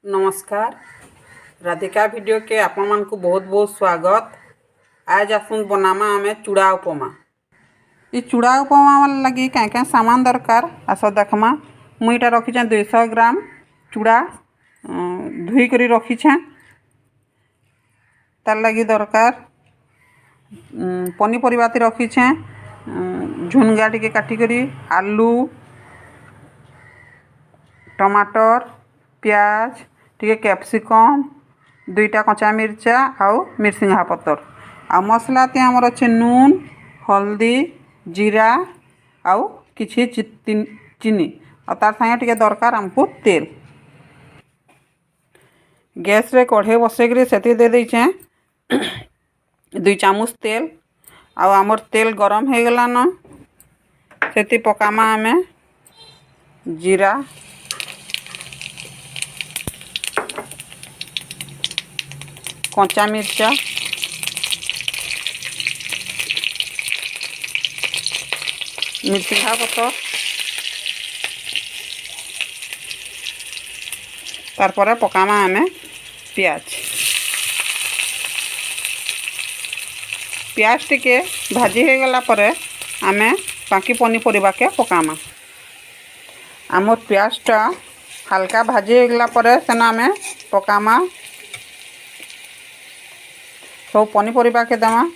नमस्कार। राधिका वीडियो के आपण मान को बहुत बहुत स्वागत। आज आसुन बनामा आमे चूड़ा उपमा। ये चूड़ा उपमा वाला लगी क्या सामान दरकार आस देखमा। मुईटा रखी 200 ग्राम चूड़ा धुई करी रखी तार लगी दरकार पनीपरिया रखी झुनगा टिके काटिकरी आलू टमाटर प्याज टिके कैप्सिकम 2टा कच्चा मिर्चा आउ मिर्सिंगा पतर आ मसला ते हमर अच्छे नून हल्दी जीरा आउ किछि चीनी और तार संगे टिके दरकार हमको तेल। गैस रे कढ़े बसैकरी सेती दे दैछे 2 चामच तेल आउ हमर तेल गरम हो गला न सेती पकामा आमे जीरा कच्चा मिर्चा मिर्चिंगा पतर तारपरे पकामा आमे प्याज टिके भाजी हो गला परे आमे बाकी पनीपरिया के पकामा। आमर प्याजटा हल्का भाजी हो गला परे सेना आमे पकामा सब पनीपरिया के देमा।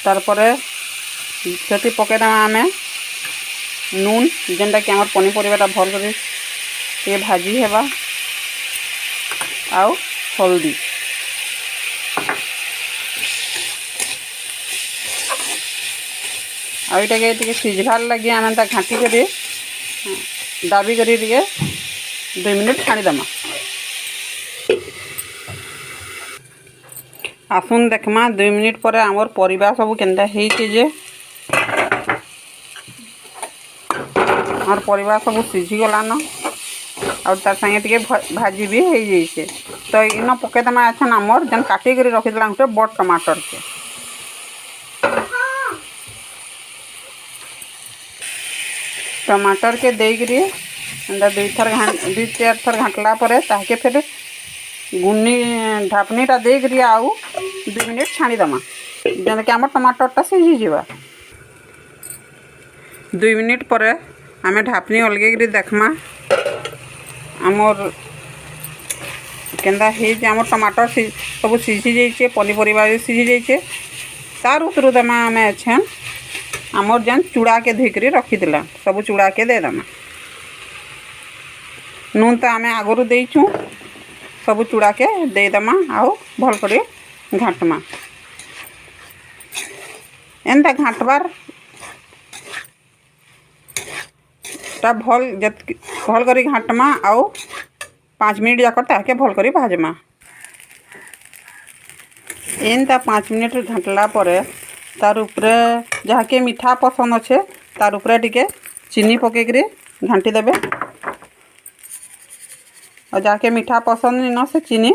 तारपरे सेठी पकेदेमा आमे नून जेनटा कि आमर पनीपरियाटा भल कर ये भाजी हेबा आउ हल्दी आईटा के सिझबार लगी आमे ता घाटी करी दाबी करी 2 मिनिट छाड़ीदेमा। आसुन देखमा 2 मिनिट पर आमर परिबा सब केनता हेइचे जे आमर परिबा सब सिझी गलान और तार संगे टिके भाजी भी हो जाइए। तो इन पकेदमा अच्छा आमर जेन काटी करी रखिदला गोटे बड़ टमाटर के देकरी 2-4 थर घाटला परे ताके फिर गुन्नी ढापनीटा देकरी आउ 2 मिनिट छाड़ीदेमा जेन कि आम टमाटरटा सिझी जावा। 2 मिनिट पर आम ढापनी अलगेकरी देखमा आमर केंदा आम टमाटर सब सिझी जाइए पनीपरिया भी सिझी जाइए। तार उतरू देमा आम छेन आमर जेन चूड़ा के धोईकरी रखीला सब चूड़ा के देदेमा। नून तो आम आगरू देचु सब चूड़ा के देदेमा आउ भल कर घाटमा एंता घाटबार ता भल करी घाटमा आउ 5 मिनिट जाक ताके भल करी भाजमा। एंता 5 मिनिट घाटला परे तार उपरे जहाँ के मीठा पसंद अच्छे तार उपरे टिके चीनी पकेकरी घाटी देबे और जहाँ के मीठा पसंद न से चीनी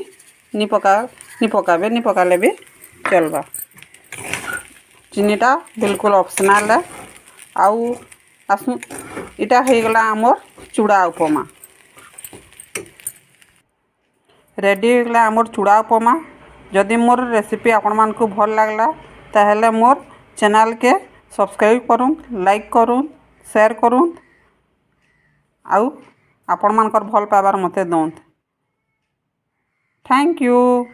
नी पकाले भी चलबा। चीनीटा बिल्कुल ऑप्शनल है। आउ आसु इटा हो गला आमर चूड़ा उपमा रेडी हो गला आमर चूड़ा उपमा। जदि मोर रेसिपी आपण मान को भल लागला ताहेले मोर चैनल के सब्सक्राइब करूँ लाइक करूँ शेयर करूँ आउ आपण मानकर भल पाइबार मते दौंत। Thank you.